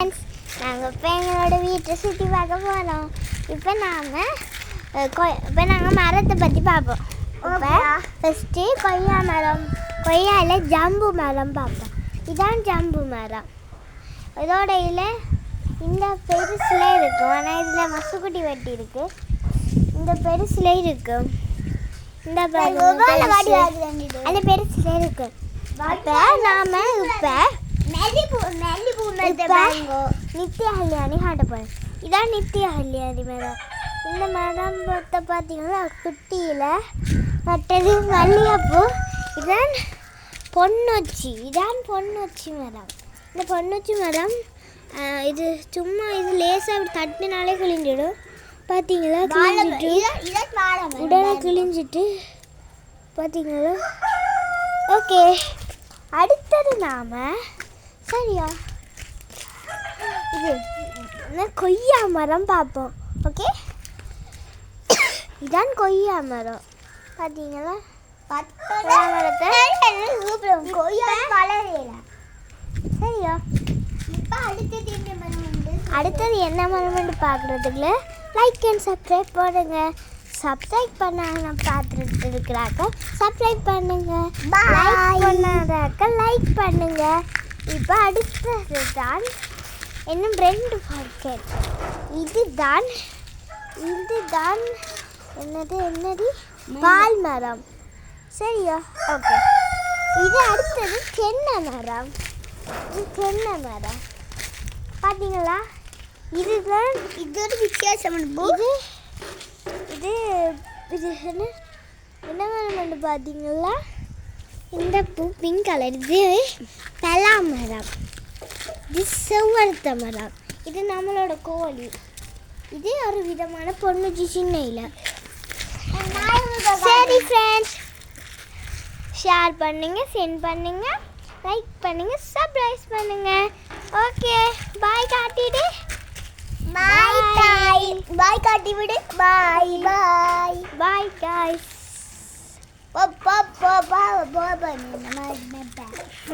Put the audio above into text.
Friends, நாங்கள் இப்போ எங்களோட வீட்டை சுற்றி பார்க்க போகிறோம். இப்போ நாங்கள் மரத்தை பற்றி பார்ப்போம். இப்போ ஃபஸ்ட்டு கொய்யா மரம், கொய்யாவில் ஜம்பு மரம் பார்ப்போம். இதுதான் ஜம்பு மரம். இதோட இந்த பெருசில் இருக்கும், ஆனால் இதில் மசுக்குட்டி வெட்டி இருக்கு. இந்த பெருசில் இருக்கும், இந்த அந்த பெருசில் இருக்கும். இப்போ நாம் நித்திய கல்யாணி காட்ட போகிறேன். இதான் நித்திய கல்யாணி மரம். இந்த மரம் பார்த்தீங்கன்னா குட்டியில் மற்றது மல்லிகைப்பூ. இதான் பொன்னொச்சி மரம். இந்த பொன்னொச்சி மரம் இது சும்மா இது லேசாக அப்படி தட்டினாலே கிழிஞ்சிடும். பார்த்தீங்களா, கிழிஞ்சிட்டு உடனே கிழிஞ்சிட்டு பார்த்தீங்களா. ஓகே, அடுத்தது நாம் சரியா இது கொய்யா மரம் பார்ப்போம். ஓகே, இதான் கொய்யா மரம். பார்த்தீங்களா, மரத்தை சரியா. இப்போ அடுத்தது என்ன மரம்னு பார்க்குறதுக்குள்ள லைக் அண்ட் சப்ஸ்கிரைப் பண்ணுங்க. சப்ஸ்கிரைப் பண்ண பார்த்துட்டு இருக்கிறாக்க சப்ஸ்கிரைப் பண்ணுங்க, லைக் பண்ணாதாக்க லைக் பண்ணுங்க. இப்போ அடுத்தது தான் இன்னும் 2 பாக்கெட். இதுதான் என்னது பால் மரம் சரியா. ஓகே, இது அடுத்தது தென்னை மரம். பார்த்தீங்களா, இதுதான் இது ஒரு வித்தியாசம். இது என்ன மரம் பார்த்தீங்களா, இந்த பூ பிங்க் கலர். இது பலா மரம், இது செவ்வரத்த மரம். இது நம்மளோட கோழி. இது ஒரு விதமான பொண்ணுச்சி சின்னையில். சரி ஃப்ரெண்ட்ஸ், ஷேர் பண்ணுங்க, சென்ட் பண்ணுங்க, லைக் பண்ணுங்க, சப்ஸ்கிரைப் பண்ணுங்க. ஓகே, பாய் காட்டிடு. பாய் காட்டி விடு. Bye guys.